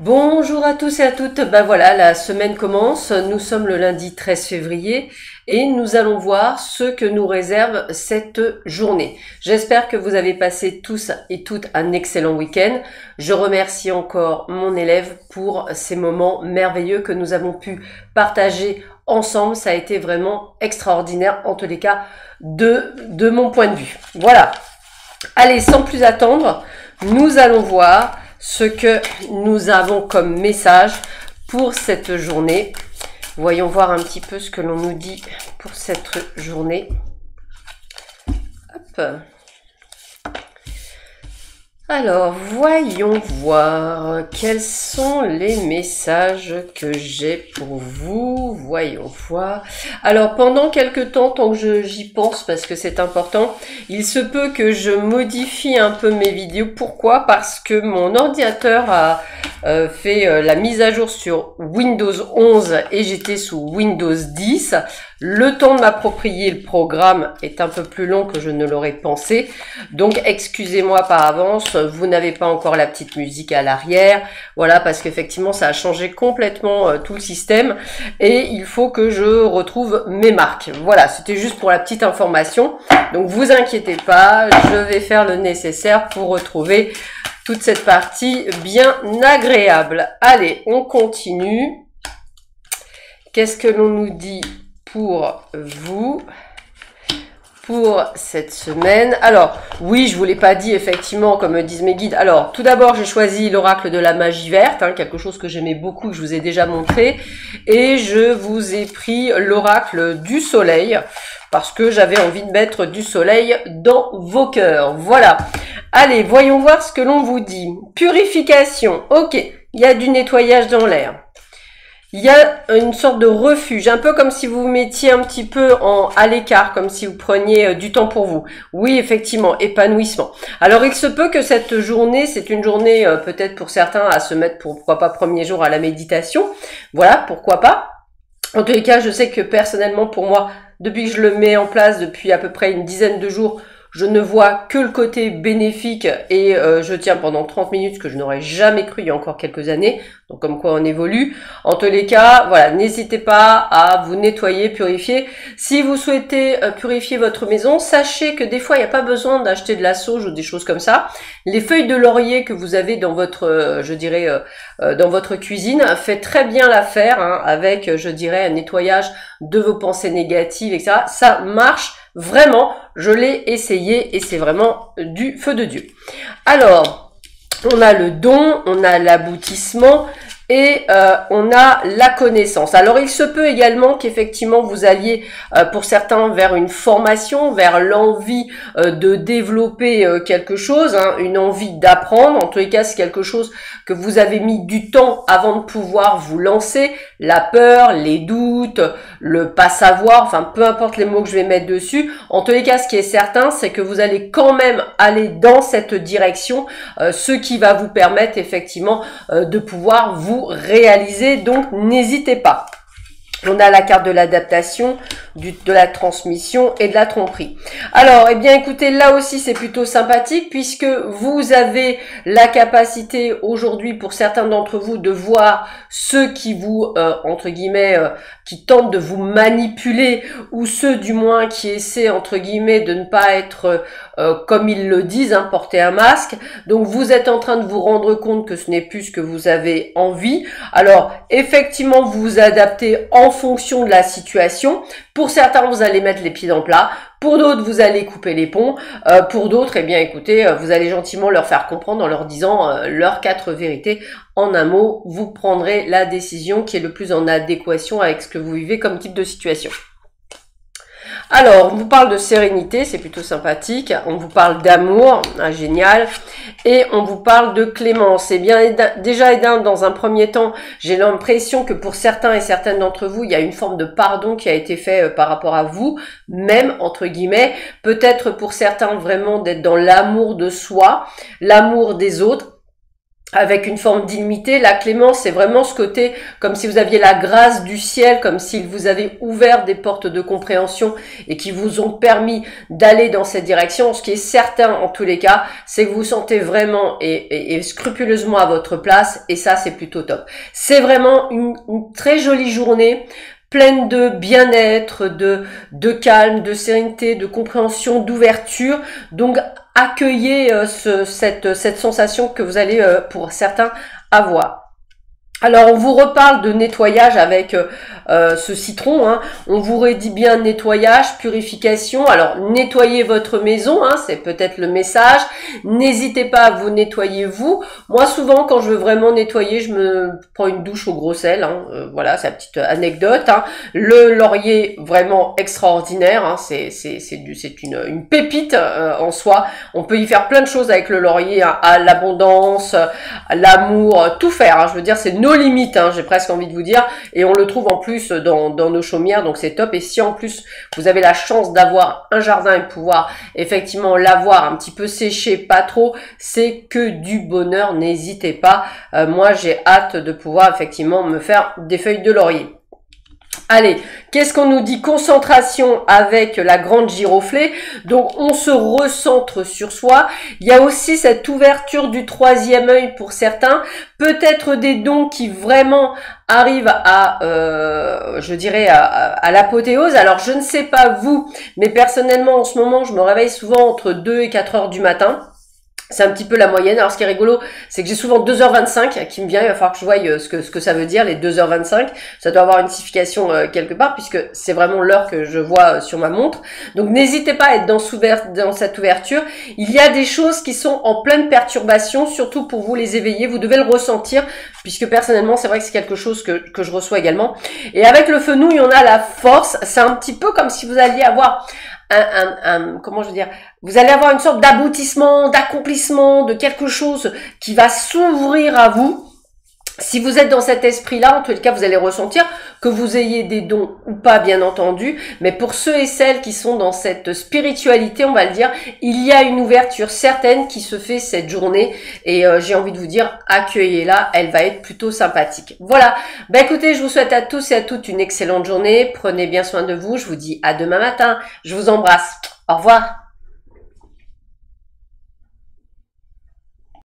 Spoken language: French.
Bonjour à tous et à toutes, ben voilà, la semaine commence, nous sommes le lundi 13 février et nous allons voir ce que nous réserve cette journée. J'espère que vous avez passé tous et toutes un excellent week-end. Je remercie encore mon élève pour ces moments merveilleux que nous avons pu partager ensemble. Ça a été vraiment extraordinaire, en tous les cas, de mon point de vue. Voilà. Allez, sans plus attendre, nous allons voir ce que nous avons comme message pour cette journée. Voyons voir un petit peu ce que l'on nous dit pour cette journée. Hop. Alors, voyons voir quels sont les messages que j'ai pour vous. Voyons voir. Alors, pendant quelques temps, tant que j'y pense, parce que c'est important, il se peut que je modifie un peu mes vidéos. Pourquoi? Parce que mon ordinateur a fait la mise à jour sur Windows 11 et j'étais sous Windows 10. Le temps de m'approprier le programme est un peu plus long que je ne l'aurais pensé. Donc, excusez-moi par avance, vous n'avez pas encore la petite musique à l'arrière. Voilà, parce qu'effectivement, ça a changé complètement tout le système. Et il faut que je retrouve mes marques. Voilà, c'était juste pour la petite information. Donc, vous inquiétez pas, je vais faire le nécessaire pour retrouver toute cette partie bien agréable. Allez, on continue. Qu'est-ce que l'on nous dit pour vous, pour cette semaine? Alors, oui, je vous l'ai pas dit, effectivement, comme disent mes guides. Alors, tout d'abord, j'ai choisi l'oracle de la magie verte, hein, quelque chose que j'aimais beaucoup, que je vous ai déjà montré. Et je vous ai pris l'oracle du soleil, parce que j'avais envie de mettre du soleil dans vos cœurs. Voilà. Allez, voyons voir ce que l'on vous dit. Purification. Ok, il y a du nettoyage dans l'air. Il y a une sorte de refuge, un peu comme si vous vous mettiez un petit peu à l'écart, comme si vous preniez du temps pour vous. Oui, effectivement, épanouissement. Alors, il se peut que cette journée, c'est une journée peut-être pour certains à se mettre, pourquoi pas, premier jour à la méditation. Voilà, pourquoi pas. En tous les cas, je sais que personnellement, pour moi, depuis que je le mets en place, depuis à peu près une dizaine de jours, je ne vois que le côté bénéfique et je tiens pendant 30 minutes, ce que je n'aurais jamais cru il y a encore quelques années. Donc comme quoi on évolue. En tous les cas, voilà, n'hésitez pas à vous nettoyer, purifier. Si vous souhaitez purifier votre maison, sachez que des fois, il n'y a pas besoin d'acheter de la sauge ou des choses comme ça. Les feuilles de laurier que vous avez dans votre, je dirais, dans votre cuisine, fait très bien l'affaire, hein, avec, je dirais, un nettoyage de vos pensées négatives, etc. Ça marche. Vraiment, je l'ai essayé et c'est vraiment du feu de Dieu. Alors, on a le don, on a l'aboutissement et on a la connaissance. Alors, il se peut également qu'effectivement, vous alliez, pour certains, vers une formation, vers l'envie de développer quelque chose, hein, une envie d'apprendre. En tous les cas, c'est quelque chose que vous avez mis du temps avant de pouvoir vous lancer. La peur, les doutes, le pas savoir, enfin, peu importe les mots que je vais mettre dessus. En tous les cas, ce qui est certain, c'est que vous allez quand même aller dans cette direction, ce qui va vous permettre effectivement de pouvoir vous réaliser. Donc, n'hésitez pas. On a la carte de l'adaptation, de la transmission et de la tromperie. Alors, eh bien, écoutez, là aussi, c'est plutôt sympathique puisque vous avez la capacité aujourd'hui, pour certains d'entre vous, de voir ceux qui vous, entre guillemets, qui tentent de vous manipuler ou ceux, du moins, qui essaient, entre guillemets, de ne pas être, comme ils le disent, hein, porter un masque. Donc, vous êtes en train de vous rendre compte que ce n'est plus ce que vous avez envie. Alors, effectivement, vous vous adaptez en fonction de la situation. Pour certains, vous allez mettre les pieds dans le plat. Pour d'autres, vous allez couper les ponts. Pour d'autres, eh bien, écoutez, vous allez gentiment leur faire comprendre en leur disant leurs 4 vérités. En un mot, vous prendrez la décision qui est le plus en adéquation avec ce que vous vivez comme type de situation. Alors, on vous parle de sérénité, c'est plutôt sympathique. On vous parle d'amour, ah, génial. Et on vous parle de clémence. Et bien, déjà, dans un premier temps, j'ai l'impression que pour certains et certaines d'entre vous, il y a une forme de pardon qui a été fait par rapport à vous, même, entre guillemets. Peut-être pour certains, vraiment, d'être dans l'amour de soi, l'amour des autres. avec une forme d'illimité. La clémence, c'est vraiment ce côté comme si vous aviez la grâce du ciel, comme s'il vous avait ouvert des portes de compréhension et qui vous ont permis d'aller dans cette direction. Ce qui est certain en tous les cas, c'est que vous vous sentez vraiment et scrupuleusement à votre place, et ça, c'est plutôt top. C'est vraiment une très jolie journée, pleine de bien-être, de calme, de sérénité, de compréhension, d'ouverture. Donc, accueillez cette sensation que vous allez, pour certains, avoir. Alors, on vous reparle de nettoyage avec ce citron, hein. On vous redit bien nettoyage, purification. Alors, nettoyez votre maison, hein, c'est peut-être le message. N'hésitez pas à vous nettoyer vous. Moi, souvent, quand je veux vraiment nettoyer, je me prends une douche au gros sel, hein. Voilà, c'est la petite anecdote, hein. Le laurier, vraiment extraordinaire, hein. C'est une pépite en soi. On peut y faire plein de choses avec le laurier, hein, à l'abondance, à l'amour, tout faire, hein. Je veux dire, c'est nos limites, hein, j'ai presque envie de vous dire, et on le trouve en plus dans nos chaumières, donc c'est top. Et si en plus vous avez la chance d'avoir un jardin et pouvoir effectivement l'avoir un petit peu séché, pas trop, c'est que du bonheur, n'hésitez pas. Moi j'ai hâte de pouvoir effectivement me faire des feuilles de laurier. Allez, qu'est-ce qu'on nous dit? Concentration avec la grande giroflée. Donc, on se recentre sur soi. Il y a aussi cette ouverture du troisième œil pour certains. Peut-être des dons qui vraiment arrivent à, je dirais, à l'apothéose. Alors, je ne sais pas vous, mais personnellement, en ce moment, je me réveille souvent entre 2 et 4 heures du matin. C'est un petit peu la moyenne. Alors, ce qui est rigolo, c'est que j'ai souvent 2h25 qui me vient. Il va falloir que je voie ce que ça veut dire, les 2h25. Ça doit avoir une signification quelque part, puisque c'est vraiment l'heure que je vois sur ma montre. Donc, n'hésitez pas à être dans cette ouverture. Il y a des choses qui sont en pleine perturbation, surtout pour vous les éveiller. Vous devez le ressentir, puisque personnellement, c'est vrai que c'est quelque chose que je reçois également. Et avec le fenouil, on a la force. C'est un petit peu comme si vous alliez avoir comment je veux dire, vous allez avoir une sorte d'aboutissement, d'accomplissement, de quelque chose qui va s'ouvrir à vous. Si vous êtes dans cet esprit-là, en tout cas, vous allez ressentir que vous ayez des dons ou pas, bien entendu. Mais pour ceux et celles qui sont dans cette spiritualité, on va le dire, il y a une ouverture certaine qui se fait cette journée. Et j'ai envie de vous dire, accueillez-la, elle va être plutôt sympathique. Voilà. Bah écoutez, je vous souhaite à tous et à toutes une excellente journée. Prenez bien soin de vous. Je vous dis à demain matin. Je vous embrasse. Au revoir.